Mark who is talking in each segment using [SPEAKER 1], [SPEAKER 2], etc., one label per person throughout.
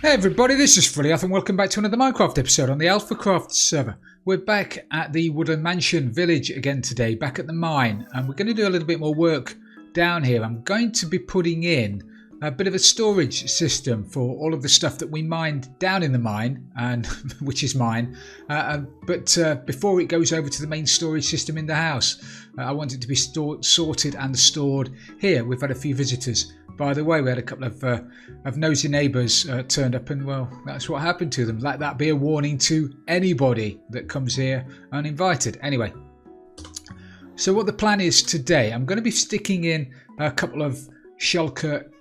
[SPEAKER 1] Hey everybody, this is Frilioth and welcome back to another Minecraft episode on the AlphaCraft server. We're back at the Woodland Mansion village again today, back at the mine, and we're going to do a little bit more work down here. I'm going to be putting in a bit of a storage system for all of the stuff that we mined down in the mine, and which is mine, but before it goes over to the main storage system in the house, I want it to be sorted and stored here. We've had a few visitors. By the way, we had a couple of nosy neighbours turned up, and well, that's what happened to them. Let that be a warning to anybody that comes here uninvited. Anyway, so what the plan is today, I'm going to be sticking in a couple of shulker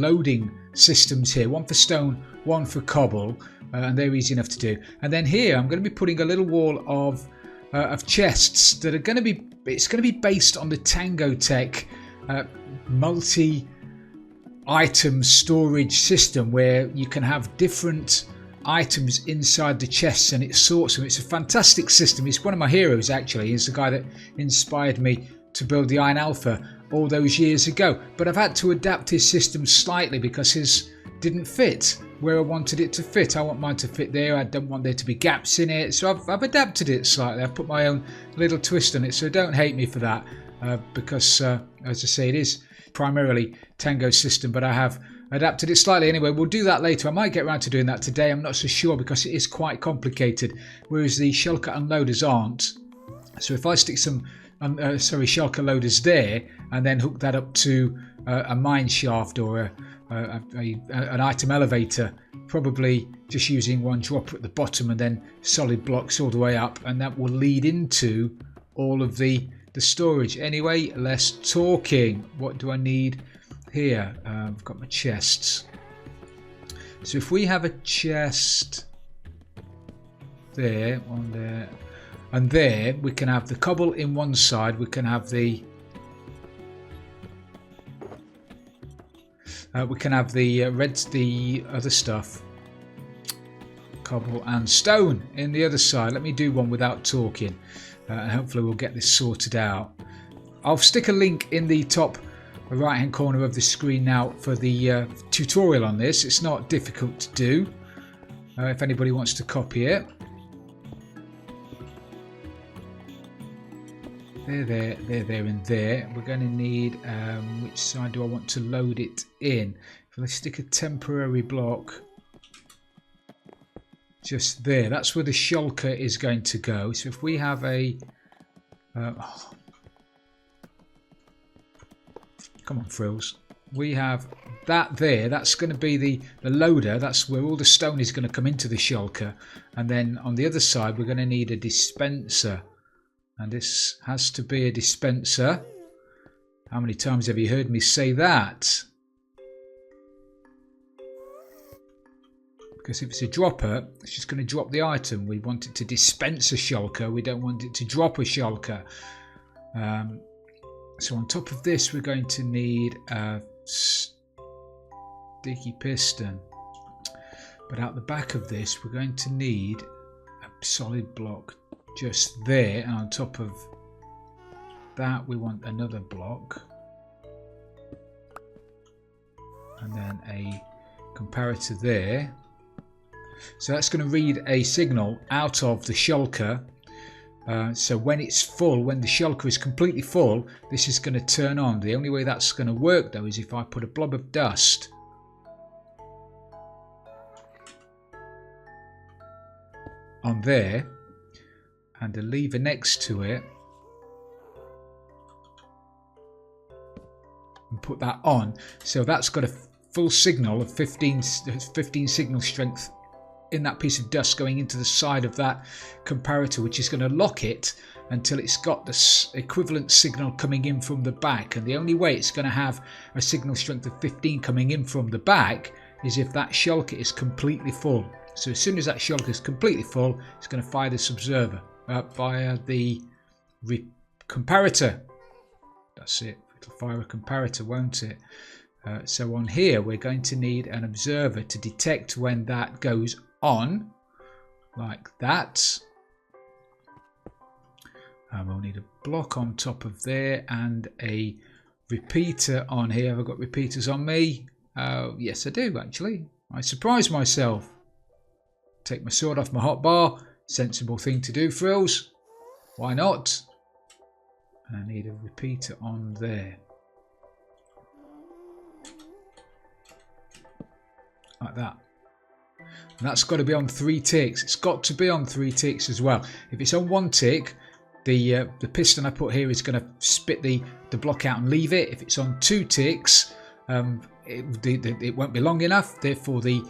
[SPEAKER 1] loading systems here. One for stone, one for cobble, and they're easy enough to do. And then here, I'm going to be putting a little wall of chests that are going to be. It's going to be based on the Tango tech. Multi-item storage system where you can have different items inside the chests and it sorts them. It's a fantastic system. It's one of my heroes actually. He's the guy that inspired me to build the Iron Alpha all those years ago. But I've had to adapt his system slightly because his didn't fit where I wanted it to fit. I want mine to fit there. I don't want there to be gaps in it. So I've adapted it slightly. I've put my own little twist on it. So don't hate me for that. Because, as I say, it is primarily Tango's system, but I have adapted it slightly. Anyway, we'll do that later. I might get around to doing that today. I'm not so sure because it is quite complicated, whereas the shulker unloaders aren't. So if I stick some shulker loaders there and then hook that up to a mine shaft or an item elevator, probably just using one dropper at the bottom and then solid blocks all the way up, and that will lead into all of the storage. Anyway, less talking. What do I need here? I've got my chests. So if we have a chest there, on there, and there, we can have the cobble in one side. We can have the the other stuff, cobble and stone, in the other side. Let me do one without talking. And hopefully we'll get this sorted out. I'll stick a link in the top right hand corner of the screen now for the tutorial on this. It's not difficult to do if anybody wants to copy it. There and there. We're going to need, which side do I want to load it in? If I stick a temporary block just there, that's where the shulker is going to go. So if we have a come on frills, we have that there, that's going to be the loader. That's where all the stone is going to come into the shulker, and then on the other side we're going to need a dispenser, and this has to be a dispenser. How many times have you heard me say that? Because if it's a dropper, it's just going to drop the item. We want it to dispense a shulker. We don't want it to drop a shulker. So on top of this, we're going to need a sticky piston. But out the back of this, we're going to need a solid block just there. And on top of that, we want another block. And then a comparator there. So that's going to read a signal out of the shulker. So when it's full, when the shulker is completely full, this is going to turn on. The only way that's going to work though is if I put a blob of dust on there and a lever next to it and put that on. So that's got a full signal of 15 signal strength in that piece of dust going into the side of that comparator, which is going to lock it until it's got the equivalent signal coming in from the back. And the only way it's going to have a signal strength of 15 coming in from the back is if that shulker is completely full. So as soon as that shulker is completely full, it's going to fire this observer via the comparator. That's it. It'll fire a comparator, won't it? So on here we're going to need an observer to detect when that goes on, like that. We'll need a block on top of there and a repeater on here. I've got repeaters on me. Yes, I do actually. I surprise myself. Take my sword off my hotbar. Sensible thing to do, Frills. Why not? And I need a repeater on there. Like that. And that's got to be on 3 ticks. It's got to be on 3 ticks as well. If it's on 1 tick, the piston I put here is going to spit the block out and leave it. If it's on 2 ticks, it won't be long enough. Therefore, the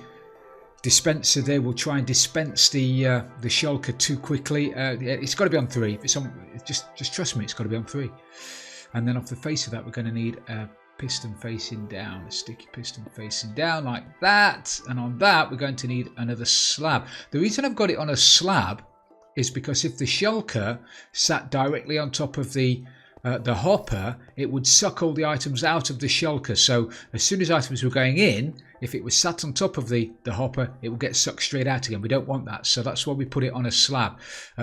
[SPEAKER 1] dispenser there will try and dispense the shulker too quickly. It's got to be on 3. If it's on, just trust me, it's got to be on 3. And then off the face of that, we're going to need a piston facing down, a sticky piston facing down like that. And on that, we're going to need another slab. The reason I've got it on a slab is because if the shulker sat directly on top of the hopper, it would suck all the items out of the shulker. So as soon as items were going in, if it was sat on top of the hopper, it will get sucked straight out again. We don't want that, so that's why we put it on a slab.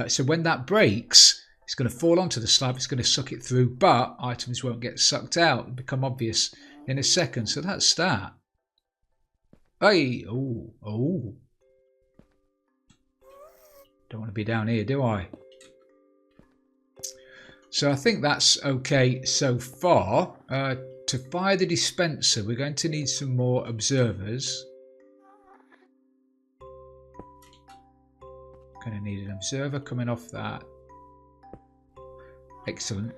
[SPEAKER 1] So when that breaks, it's going to fall onto the slab, it's going to suck it through, but items won't get sucked out. It'll become obvious in a second. So that's that. Hey, oh. Don't want to be down here, do I? So I think that's okay so far. To fire the dispenser, we're going to need some more observers. Going to need an observer coming off that. Excellent.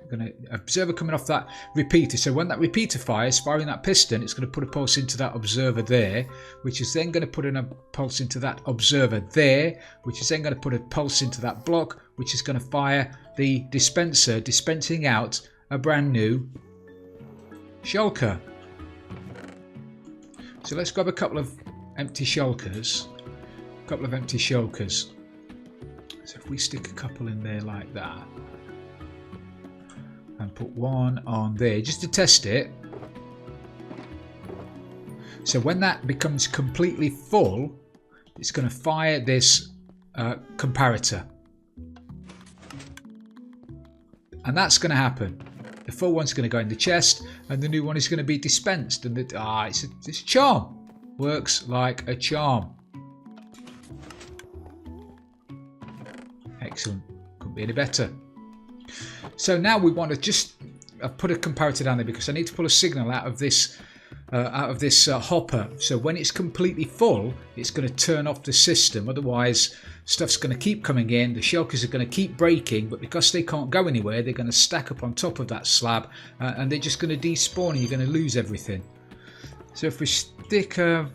[SPEAKER 1] Observer coming off that repeater. So when that repeater fires, firing that piston, it's going to put a pulse into that observer there, which is then going to put in a pulse into that observer there, which is then going to put a pulse into that block, which is going to fire the dispenser, dispensing out a brand new shulker. So let's grab a couple of empty shulkers. So if we stick a couple in there like that, and put one on there just to test it. So when that becomes completely full, it's going to fire this comparator. And that's going to happen. The full one's going to go in the chest and the new one is going to be dispensed. And it's a charm. Works like a charm. Excellent. Couldn't be any better. So now we want to just put a comparator down there because I need to pull a signal out of this hopper. So when it's completely full, it's going to turn off the system. Otherwise, stuff's going to keep coming in. The shulkers are going to keep breaking, but because they can't go anywhere, they're going to stack up on top of that slab, and they're just going to despawn, and you're going to lose everything. So if we stick a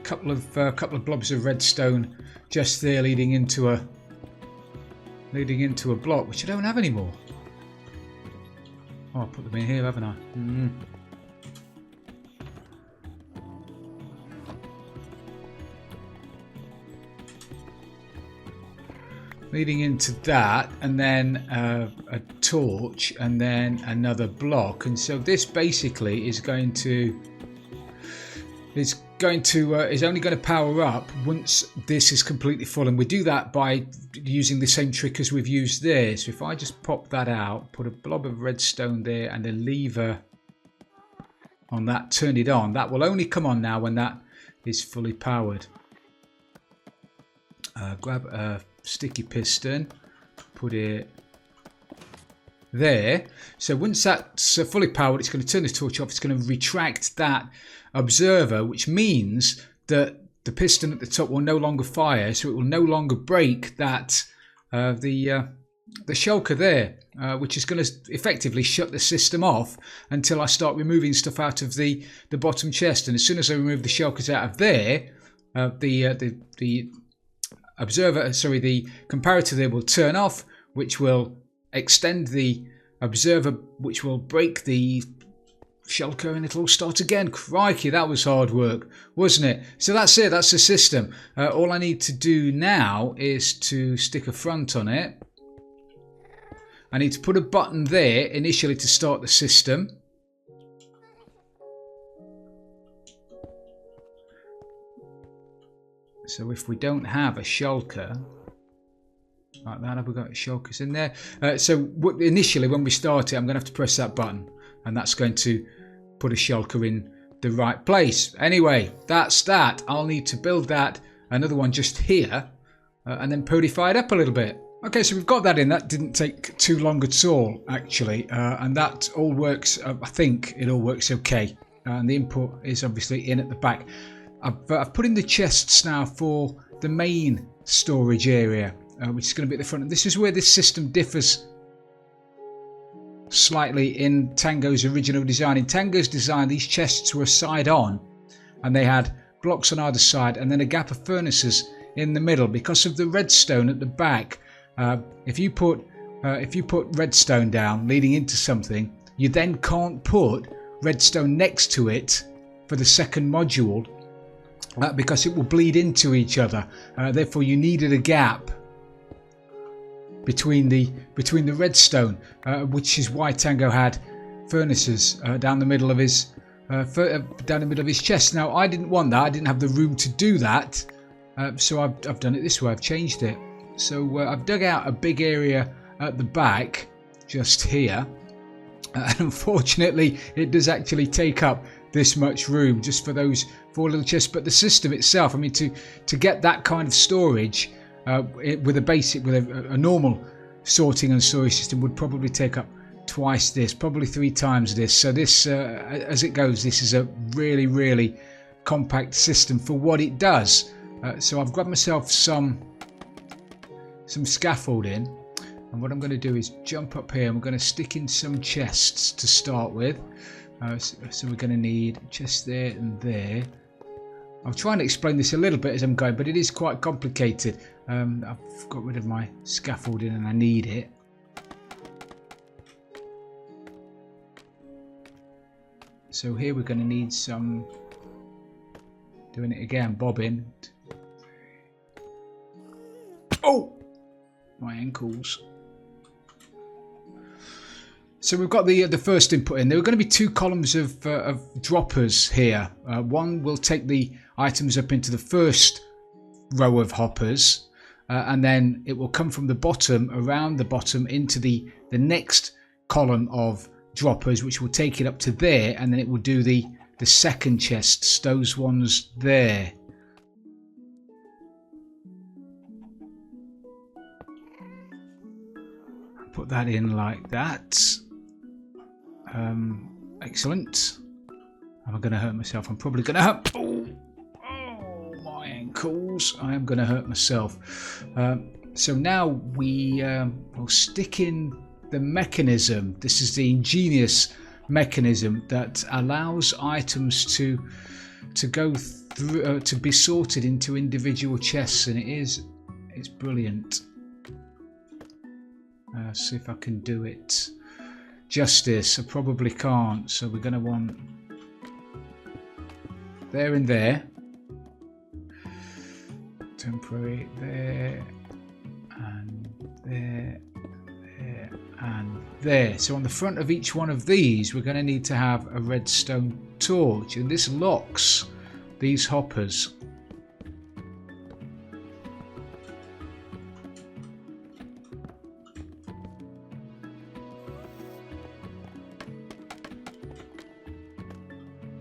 [SPEAKER 1] couple of blobs of redstone just there, leading into a block, which I don't have anymore. Oh, I put them in here, haven't I? Leading into that, and then a torch, and then another block. And so this basically is going to is only going to power up once this is completely full, and we do that by using the same trick as we've used there. So if I just pop that out, put a blob of redstone there and a lever on that, turn it on, that will only come on now when that is fully powered. Grab a sticky piston, put it there. So once that's fully powered, it's going to turn the torch off. It's going to retract that observer, which means that the piston at the top will no longer fire, so it will no longer break that the shulker there, which is going to effectively shut the system off until I start removing stuff out of the bottom chest. And as soon as I remove the shulkers out of there, the comparator there will turn off, which will extend the observer, which will break the shulker, and it'll all start again. Crikey, that was hard work, wasn't it? So that's it, that's the system. All I need to do now is to stick a front on it. I need to put a button there initially to start the system. So if we don't have a shulker like that, have we got shulkers in there? So initially when we start it, I'm going to have to press that button, and that's going to put a shulker in the right place. Anyway, that's that. I'll need to build that, another one just here, and then purify it up a little bit. Okay, so we've got that in. That didn't take too long at all, actually, and that all works. I think it all works okay, and the input is obviously in at the back. I've put in the chests now for the main storage area, which is going to be at the front. And this is where this system differs slightly in Tango's original design. In Tango's design, these chests were side on, and they had blocks on either side, and then a gap of furnaces in the middle. Because of the redstone at the back, if you put redstone down leading into something, you then can't put redstone next to it for the second module, because it will bleed into each other. Therefore, you needed a gap between the redstone, which is why Tango had furnaces down the middle of his chest. Now, I didn't want that. I didn't have the room to do that, so I've done it this way. I've changed it. So I've dug out a big area at the back, just here, and unfortunately it does actually take up this much room just for those 4 little chests. But the system itself, I mean, to get that kind of storage with a normal sorting and storage system would probably take up twice this, probably 3 times this. So this, as it goes, this is a really, really compact system for what it does. So I've grabbed myself some scaffolding, and what I'm going to do is jump up here. I'm going to stick in some chests to start with. So we're going to need a chest there and there. I'll try and explain this a little bit as I'm going, but it is quite complicated. I've got rid of my scaffolding and I need it. So here we're going to need some, doing it again, bobbin. Oh! My ankles. So we've got the first input in. There are going to be 2 columns of droppers here. One will take the items up into the first row of hoppers, and then it will come from the bottom, around the bottom, into the next column of droppers, which will take it up to there, and then it will do the second chests, those ones there. Put that in like that. Excellent. Am I going to hurt myself? I'm probably going to hurt. Oh, my ankles. I am going to hurt myself. So now we'll stick in the mechanism. This is the ingenious mechanism that allows items to go through, to be sorted into individual chests, and it's brilliant. See if I can do it justice. I probably can't, so we're going to want there and there, temporary there and there, there and there. So on the front of each one of these we're going to need to have a redstone torch, and this locks these hoppers.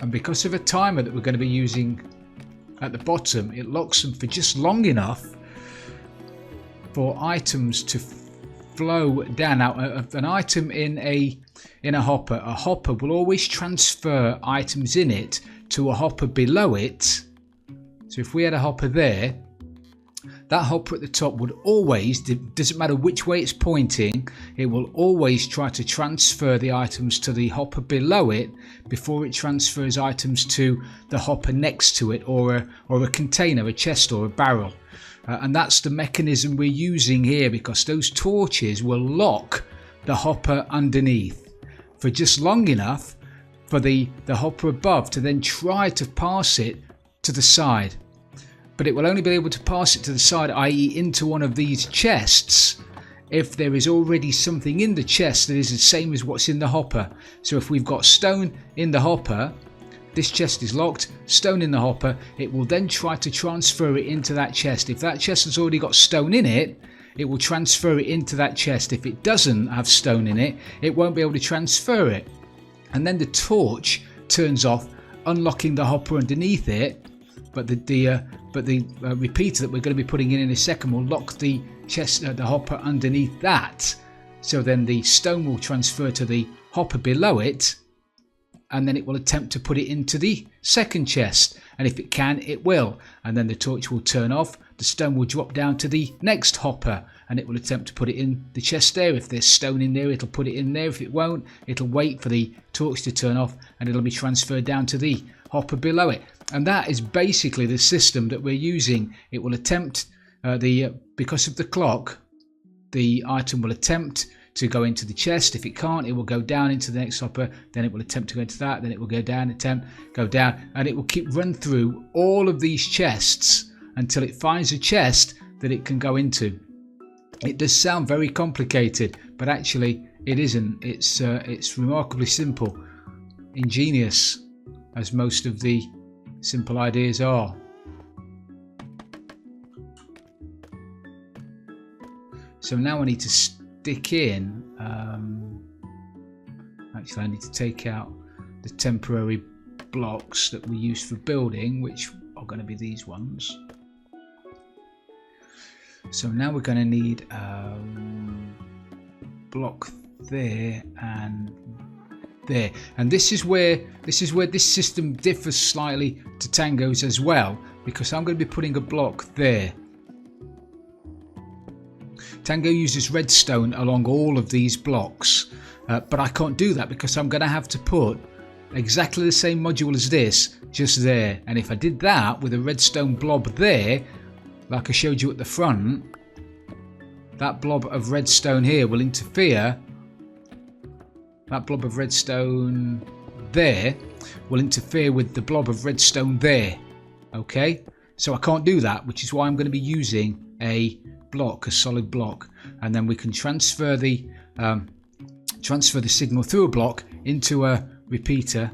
[SPEAKER 1] And because of a timer that we're going to be using at the bottom, it locks them for just long enough for items to flow down. Now, an item in a hopper will always transfer items in it to a hopper below it. So if we had a hopper there, that hopper at the top would always, doesn't matter which way it's pointing, it will always try to transfer the items to the hopper below it before it transfers items to the hopper next to it, or a container, a chest or a barrel. And that's the mechanism we're using here, because those torches will lock the hopper underneath for just long enough for the hopper above to then try to pass it to the side. But it will only be able to pass it to the side, i.e. into one of these chests, if there is already something in the chest that is the same as what's in the hopper. So if we've got stone in the hopper, this chest is locked, stone in the hopper, it will then try to transfer it into that chest. If that chest has already got stone in it, it will transfer it into that chest. If it doesn't have stone in it, it won't be able to transfer it. And then the torch turns off unlocking the hopper underneath it, but the repeater that we're going to be putting in a second will lock the chest, the hopper underneath that. So then the stone will transfer to the hopper below it, and then it will attempt to put it into the second chest, and if it can, it will, and then the torch will turn off, the stone will drop down to the next hopper, and it will attempt to put it in the chest there. If there's stone in there, it'll put it in there. If it won't, it'll wait for the torch to turn off, and it'll be transferred down to the hopper below it. And that is basically the system that we're using. It will attempt, because of the clock, the item will attempt to go into the chest. If it can't, it will go down into the next hopper, then it will attempt to go into that, then it will go down, attempt, go down, and it will keep run through all of these chests until it finds a chest that it can go into. It does sound very complicated, but actually it isn't. It's remarkably simple, ingenious, as most of the simple ideas are. So now I need to stick in, actually I need to take out the temporary blocks that we use for building, which are going to be these ones. So now we're going to need block there and there, and this is where this system differs slightly to Tango's as well, because I'm going to be putting a block there. Tango uses redstone along all of these blocks, but I can't do that because I'm going to have to put exactly the same module as this just there, and if I did that with a redstone blob there, like I showed you at the front, that blob of redstone here will interfere. That blob of redstone there will interfere with the blob of redstone there. Okay, so I can't do that, which is why I'm going to be using a block, a solid block, and then we can transfer the signal through a block into a repeater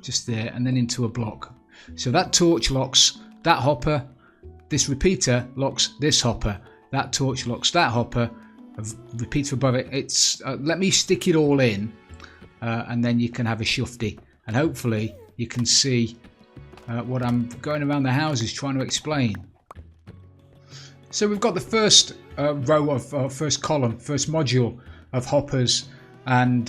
[SPEAKER 1] just there, and then into a block. So that torch locks that hopper, this repeater locks this hopper, that torch locks that hopper, a repeater above it. It's let me stick it all in, and then you can have a shufty, and hopefully you can see what I'm going around the houses trying to explain. So we've got the first row of first column, first module of hoppers and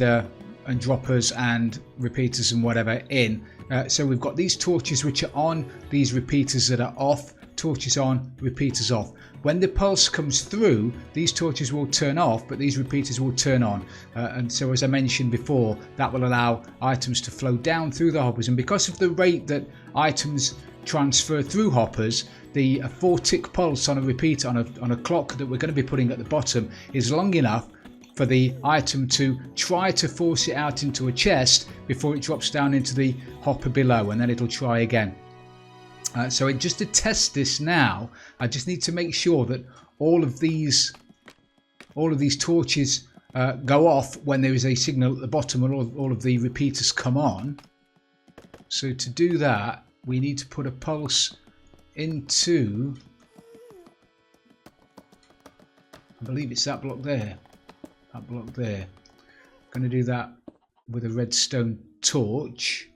[SPEAKER 1] droppers and repeaters and whatever in. So we've got these torches which are on, these repeaters that are off, torches on, repeaters off. When the pulse comes through, these torches will turn off, but these repeaters will turn on. And so as I mentioned before, that will allow items to flow down through the hoppers. And because of the rate that items transfer through hoppers, the 4-tick pulse on a repeater on a clock that we're going to be putting at the bottom is long enough for the item to try to force it out into a chest before it drops down into the hopper below, and then it'll try again. So just to test this now, I just need to make sure that all of these torches go off when there is a signal at the bottom, and all of the repeaters come on. So to do that, we need to put a pulse into, I believe it's that block there. That block there. I'm going to do that with a redstone torch.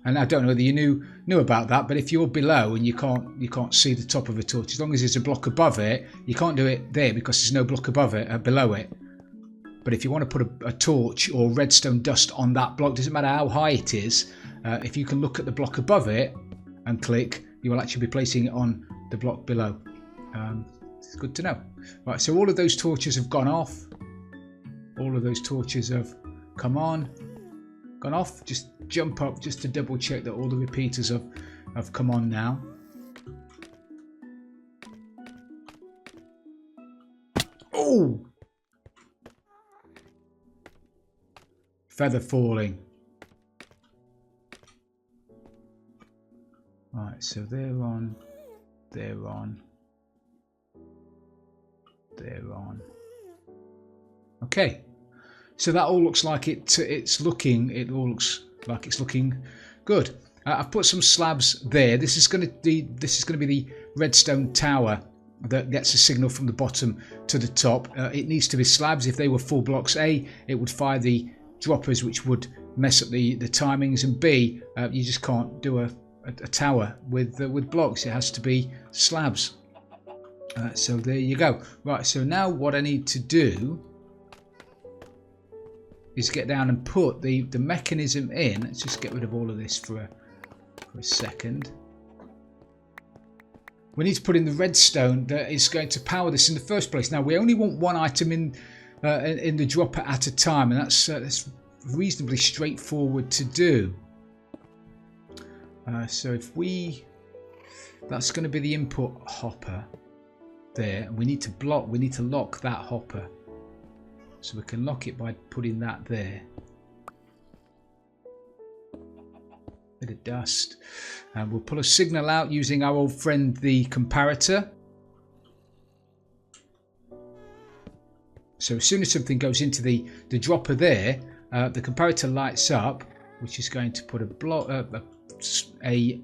[SPEAKER 1] And I don't know whether you knew about that, but if you're below and you can't see the top of a torch, as long as there's a block above it, you can't do it there because there's no block above it, below it. But if you want to put a torch or redstone dust on that block, doesn't matter how high it is, if you can look at the block above it and click, you will actually be placing it on the block below. It's good to know. Right, so all of those torches have gone off. All of those torches have come on, gone off. Just jump up just to double check that all the repeaters have come on now. Oh! Feather falling. Right, so they're on, they're on, they're on. Okay, so that all looks like it all looks like it's looking good. I've put some slabs there. This is going to be the redstone tower that gets a signal from the bottom to the top. It needs to be slabs. If they were full blocks, A, it would fire the droppers, which would mess up the timings, and B, you just can't do a tower with blocks. It has to be slabs. So there you go. Right, so now what I need to do is get down and put the mechanism in. Let's just get rid of all of this for a second. We need to put in the redstone that is going to power this in the first place. Now we only want one item in the dropper at a time, and that's reasonably straightforward to do. So if that's going to be the input hopper there, and we need to lock that hopper. So we can lock it by putting that there. Bit of dust. And we'll pull a signal out using our old friend the comparator. So as soon as something goes into the dropper there, the comparator lights up, which is going to put a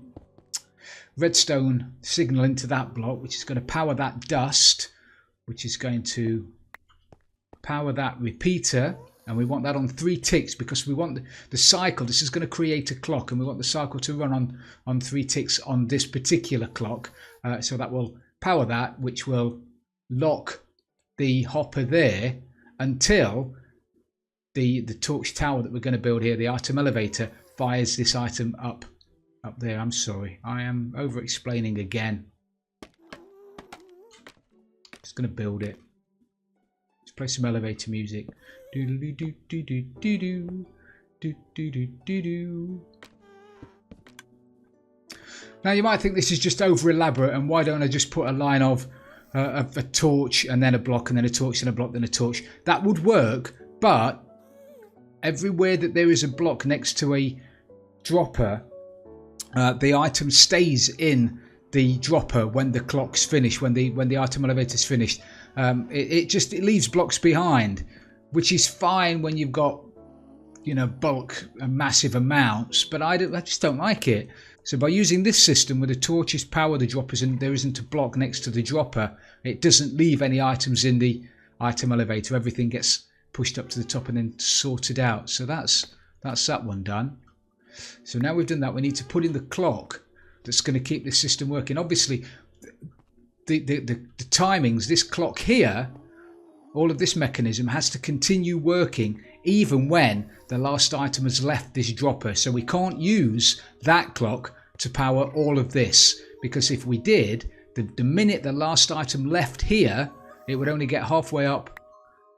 [SPEAKER 1] redstone signal into that block, which is going to power that dust, which is going to power that repeater, and we want that on 3 ticks because we want the cycle. This is going to create a clock, and we want the cycle to run on 3 ticks on this particular clock. So that will power that, which will lock the hopper there until the torch tower that we're going to build here, the item elevator, fires this item up there. I'm sorry, I am over explaining again. Just going to build it. Let's play some elevator music. Now you might think this is just over elaborate, and why don't I just put a line of a torch and then a block and then a torch and a block then a torch? That would work, but everywhere that there is a block next to a dropper, the item stays in the dropper when the clock's finished, when the item elevator's finished. It leaves blocks behind, which is fine when you've got, bulk and massive amounts, but I just don't like it. So by using this system where the torches power the droppers and there isn't a block next to the dropper, it doesn't leave any items in the item elevator. Everything gets pushed up to the top and then sorted out. So that's that one done. So now we've done that, we need to put in the clock that's going to keep this system working. Obviously, the timings, this clock here, all of this mechanism has to continue working even when the last item has left this dropper. So we can't use that clock to power all of this, because if we did, the minute the last item left here, it would only get halfway up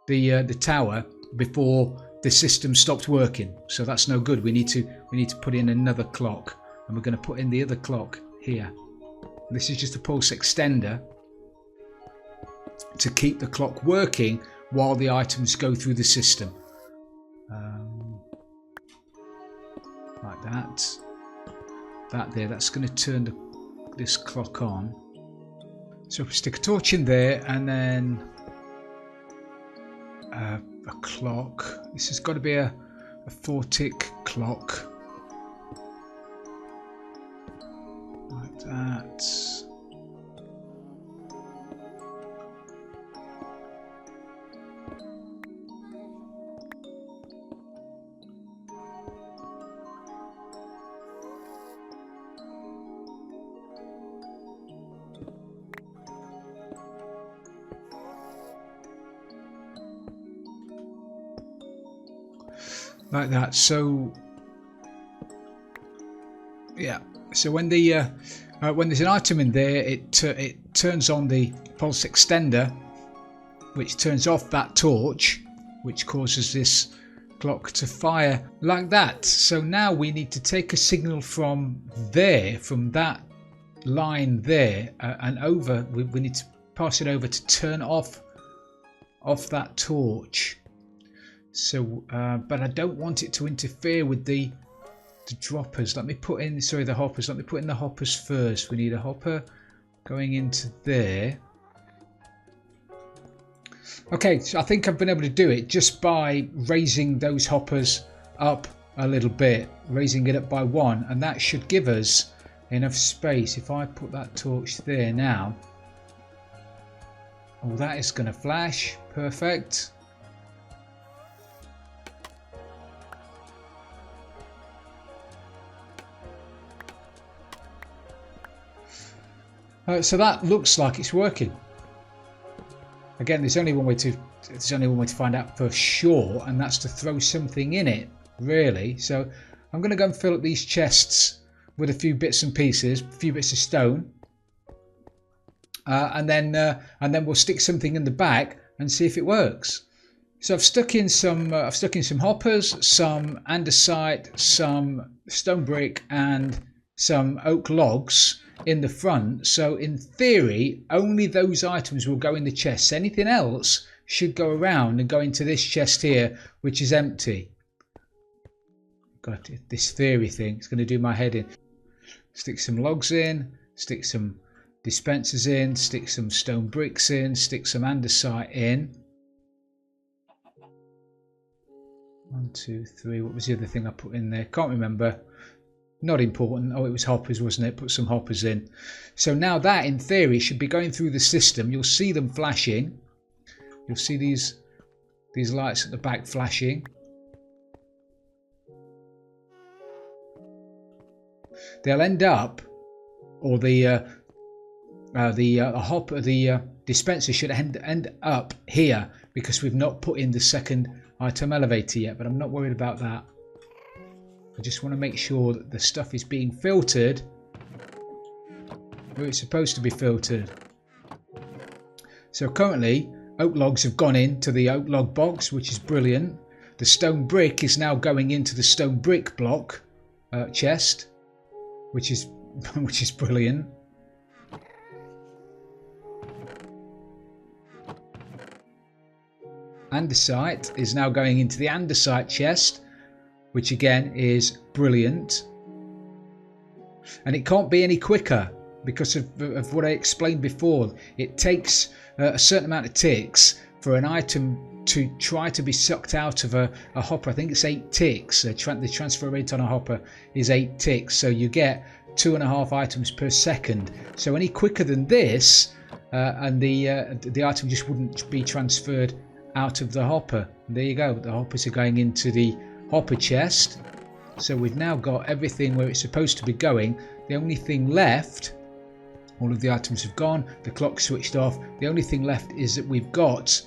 [SPEAKER 1] the tower before the system stopped working. So that's no good. We need to put in another clock, and we're going to put in the other clock here. This is just a pulse extender to keep the clock working while the items go through the system. Like that. That there, that's going to turn this clock on. So we stick a torch in there, and then a clock. This has got to be a 4-tick clock. Like that. Like that. So yeah, so when there's an item in there, it turns on the pulse extender, which turns off that torch, which causes this clock to fire like that. So now we need to take a signal from there, from that line there, and over. We need to pass it over to turn off that torch. So, but I don't want it to interfere with the droppers. Let me put in, sorry, the hoppers. Let me put in the hoppers first. We need a hopper going into there. Okay, so I think I've been able to do it just by raising those hoppers up a little bit, raising it up by 1, and that should give us enough space. If I put that torch there now, Oh, that is going to flash. Perfect. So that looks like it's working. Again, there's only one way to find out for sure, and that's to throw something in it, really. So I'm going to go and fill up these chests with a few bits and pieces, a few bits of stone, and then we'll stick something in the back and see if it works. So I've stuck in some hoppers, some andesite, some stone brick, and some oak logs in the front. So in theory, only those items will go in the chests. Anything else should go around and go into this chest here, which is empty. Got it. This theory thing, it's going to do my head in. Stick some logs in, stick some dispensers in, stick some stone bricks in, stick some andesite in. 1, 2, 3. What was the other thing I put in there? Can't remember. Not important. Oh, it was hoppers, wasn't it? Put some hoppers in. So now that, in theory, should be going through the system. You'll see them flashing. You'll see these lights at the back flashing. They'll end up, or the dispenser should end up here because we've not put in the second item elevator yet. But I'm not worried about that. I just want to make sure that the stuff is being filtered where it's supposed to be filtered. So currently, oak logs have gone into the oak log box, which is brilliant. The stone brick is now going into the stone brick block chest, which is brilliant. Andesite is now going into the andesite chest, which again is brilliant. And it can't be any quicker because of what I explained before. It takes a certain amount of ticks for an item to try to be sucked out of a hopper. I think it's 8 ticks. The transfer rate on a hopper is 8 ticks. So you get 2.5 items per second. So any quicker than this, and the item just wouldn't be transferred out of the hopper. There you go. The hoppers are going into the hopper chest. So we've now got everything where it's supposed to be going. The only thing left, all of the items have gone, the clock switched off. The only thing left is that we've got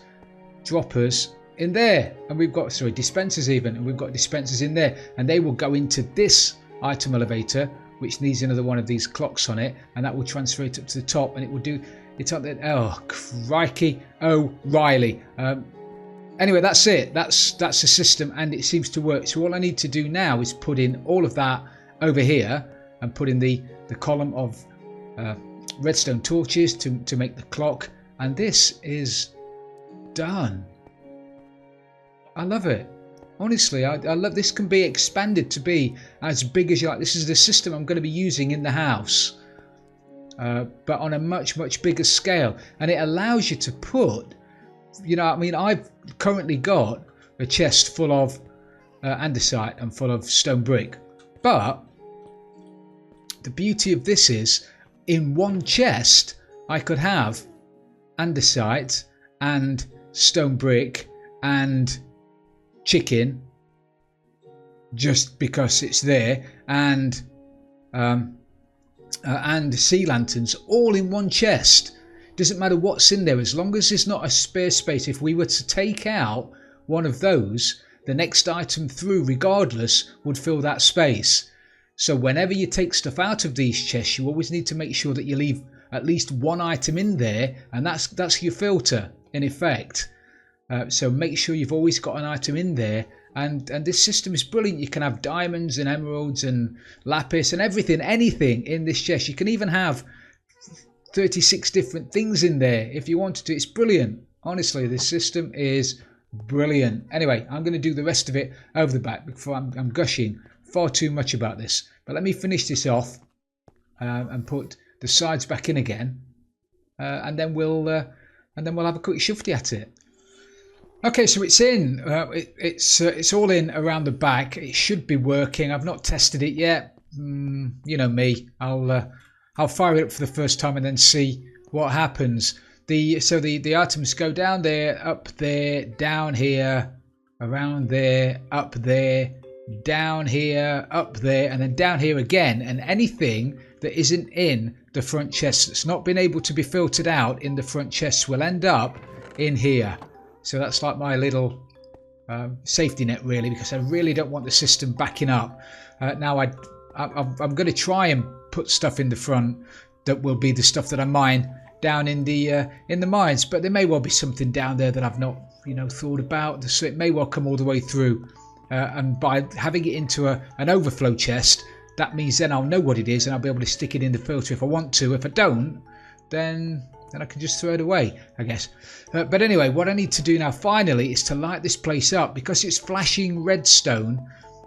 [SPEAKER 1] droppers in there, and we've got dispensers even, and we've got dispensers in there, and they will go into this item elevator, which needs another one of these clocks on it, and that will transfer it up to the top, and it will do it up there. Oh crikey, oh Riley. Anyway, that's it. That's the system, and it seems to work. So all I need to do now is put in all of that over here and put in the column of redstone torches to make the clock, and this is done. I love it. Honestly, I love this. Can be expanded to be as big as you like. This is the system I'm going to be using in the house, but on a much bigger scale, and it allows you to put, I mean, I've currently got a chest full of andesite and full of stone brick, but the beauty of this is in one chest I could have andesite and stone brick and chicken, just because it's there, and sea lanterns all in one chest. Doesn't matter what's in there, as long as there's not a spare space. If we were to take out one of those, the next item through regardless would fill that space. So whenever you take stuff out of these chests, you always need to make sure that you leave at least one item in there, and that's your filter in effect. So make sure you've always got an item in there, and this system is brilliant. You can have diamonds and emeralds and lapis and anything in this chest. You can even have 36 different things in there if you wanted to. It's brilliant. Honestly, this system is brilliant. Anyway, I'm going to do the rest of it over the back before I'm gushing far too much about this. But let me finish this off and put the sides back in again, and then we'll have a quick shufty at it. Okay, so it's in. It's all in around the back. It should be working. I've not tested it yet. You know me. I'll fire it up for the first time and then see what happens. the items go down there, up there, down here, around there, up there, down here, up there, and then down here again. And anything that isn't in the front chest that's not been able to be filtered out in the front chests will end up in here. So that's like my little safety net, really, because I really don't want the system backing up. Now I'm going to try and put stuff in the front that will be the stuff that I mine down in the mines, but there may well be something down there that I've not thought about, so it may well come all the way through, and by having it into an overflow chest, that means then I'll know what it is and I'll be able to stick it in the filter if I want to. If I don't, then I can just throw it away, I guess. But anyway, what I need to do now finally is to light this place up, because it's flashing redstone,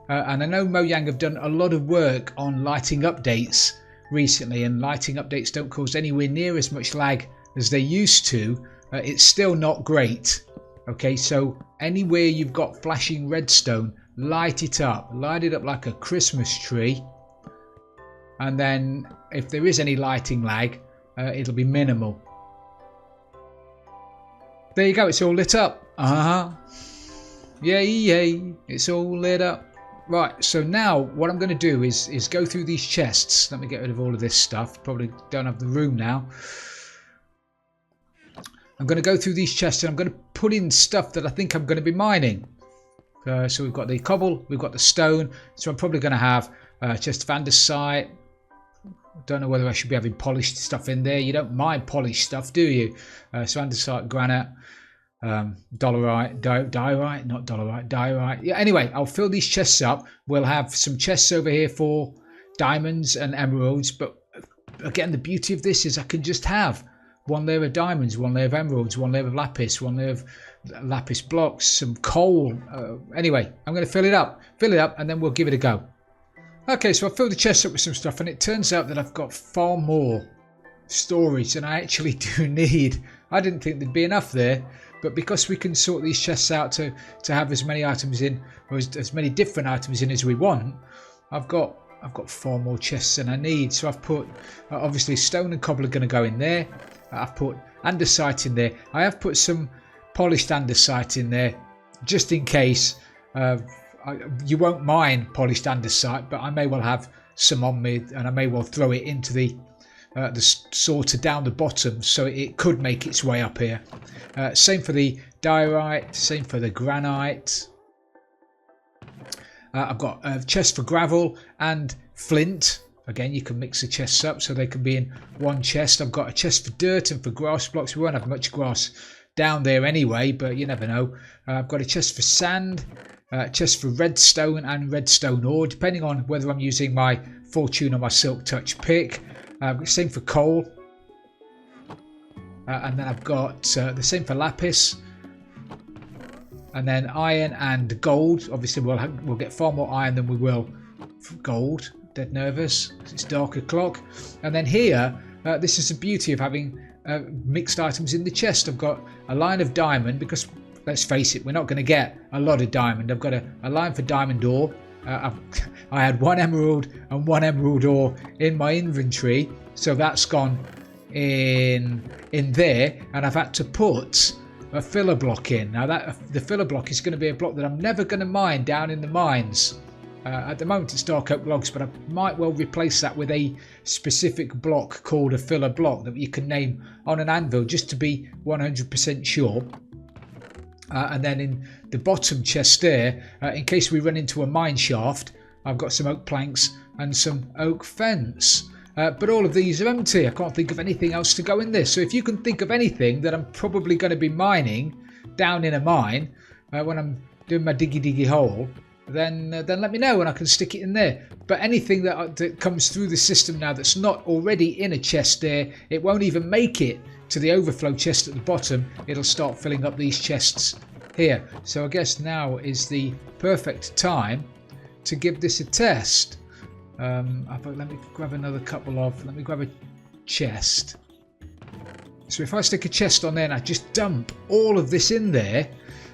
[SPEAKER 1] and I know Mojang have done a lot of work on lighting updates recently, and lighting updates don't cause anywhere near as much lag as they used to. It's still not great. Okay, so anywhere you've got flashing redstone, light it up like a Christmas tree, and then if there is any lighting lag, it'll be minimal. There you go, it's all lit up. Yay, it's all lit up. Right, so now what I'm going to do is go through these chests. Let me get rid of all of this stuff. Probably don't have the room now. I'm going to go through these chests and I'm going to put in stuff that I think I'm going to be mining. So we've got the cobble, we've got the stone. So I'm probably going to have a chest of andesite. Don't know whether I should be having polished stuff in there. You don't mind polished stuff, do you? So andesite, granite, diorite, Yeah, anyway, I'll fill these chests up. We'll have some chests over here for diamonds and emeralds. But again, the beauty of this is I can just have one layer of diamonds, one layer of emeralds, one layer of lapis, one layer of lapis blocks, some coal. Anyway, I'm going to fill it up, and then we'll give it a go. Okay, so I filled the chest up with some stuff, and it turns out that I've got far more storage than I actually do need. I didn't think there'd be enough there, but because we can sort these chests out to have as many items in, or as many different items in as we want, I've got far more chests than I need. So I've put obviously stone and cobble are going to go in there. I've put andesite in there. I have put some polished andesite in there just in case. You won't mine polished andesite, but I may well have some on me, and I may well throw it into the sorter down the bottom, so it could make its way up here. Same for the diorite, same for the granite. I've got a chest for gravel and flint. Again, you can mix the chests up so they can be in one chest. I've got a chest for dirt and for grass blocks. We won't have much grass down there anyway, but you never know. I've got a chest for sand, chest for redstone and redstone ore, depending on whether I'm using my Fortune or my Silk Touch pick. Same for coal. And then I've got the same for lapis. And then iron and gold. Obviously, we'll get far more iron than we will gold. Dead nervous. It's dark o'clock. And then here, this is the beauty of having mixed items in the chest. I've got a line of diamond, because let's face it, we're not going to get a lot of diamond. I've got a line for diamond ore. I had one emerald and one emerald ore in my inventory, so that's gone in there, and I've had to put a filler block in. Now the filler block is going to be a block that I'm never going to mine down in the mines. At the moment it's dark oak logs, but I might well replace that with a specific block called a filler block that you can name on an anvil, just to be 100% sure. And then in the bottom chest there, in case we run into a mine shaft, I've got some oak planks and some oak fence. But all of these are empty. I can't think of anything else to go in this. So if you can think of anything that I'm probably going to be mining down in a mine when I'm doing my diggy hole, then let me know and I can stick it in there. But anything that comes through the system now that's not already in a chest there, it won't even make it to the overflow chest at the bottom. It'll start filling up these chests here. So I guess now is the perfect time to give this a test. Let me grab another let me grab a chest. So if I stick a chest on there and I just dump all of this in there,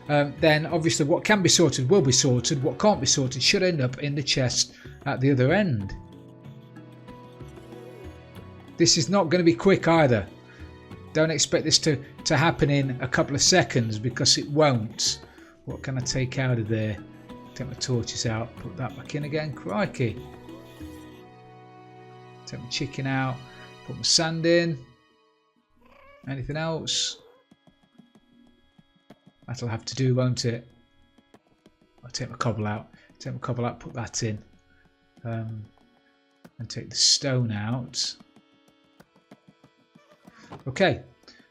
[SPEAKER 1] then obviously what can be sorted will be sorted. What can't be sorted should end up in the chest at the other end. This is not going to be quick either. Don't expect this to happen in a couple of seconds, because it won't. What can I take out of there? Take my torches out, put that back in again. Crikey. Take my chicken out, put my sand in. Anything else? That'll have to do, won't it? I'll take my cobble out. Take my cobble out, put that in. And take the stone out. Okay,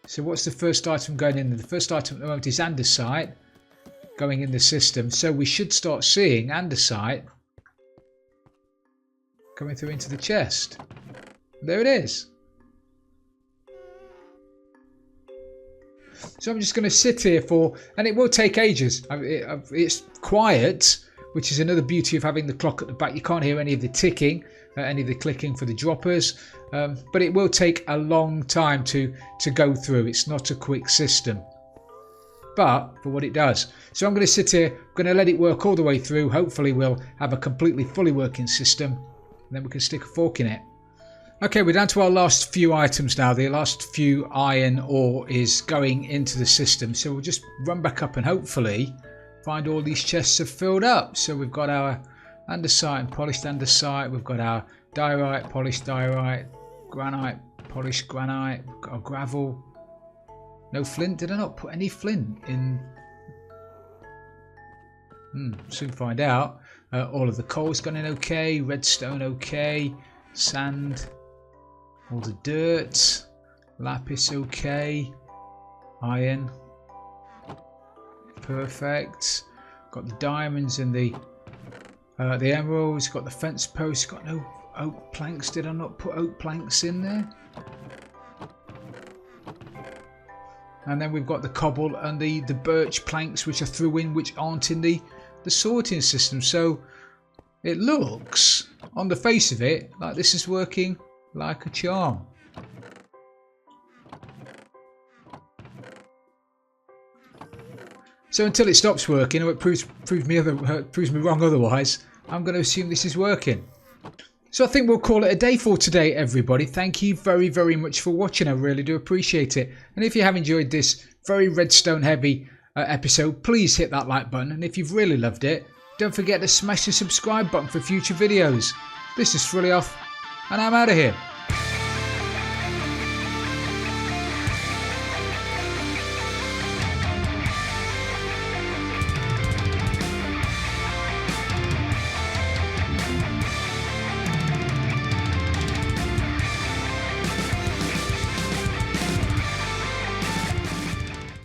[SPEAKER 1] so what's the first item going in? The first item at the moment is andesite going in the system. So we should start seeing andesite coming through into the chest. There it is. So I'm just going to sit here and it will take ages. It's quiet, which is another beauty of having the clock at the back. You can't hear any of the ticking, any of the clicking for the droppers, but it will take a long time to go through. It's not a quick system, but for what it does. So I'm going to sit here, I'm going to let it work all the way through. Hopefully we'll have a completely fully working system, and then we can stick a fork in it. Okay, we're down to our last few items now. The last few iron ore is going into the system. So we'll just run back up and hopefully find all these chests have filled up. So we've got our andesite and polished andesite. We've got our diorite, polished diorite, granite, polished granite. We've got our gravel. No flint. Did I not put any flint in? Soon find out. All of the coal's gone in okay. Redstone okay. Sand. All the dirt. Lapis okay. Iron. Perfect. Got the diamonds and the emeralds. Got the fence posts. Got no oak planks. Did I not put oak planks in there? And then we've got the cobble and the birch planks, which I threw in, which aren't in the sorting system. So it looks, on the face of it, like this is working like a charm. So until it stops working, or it proves me wrong otherwise, I'm going to assume this is working. So I think we'll call it a day for today, everybody. Thank you very, very much for watching. I really do appreciate it. And if you have enjoyed this very redstone heavy episode, please hit that like button. And if you've really loved it, don't forget to smash the subscribe button for future videos. This is Frilioth, and I'm out of here.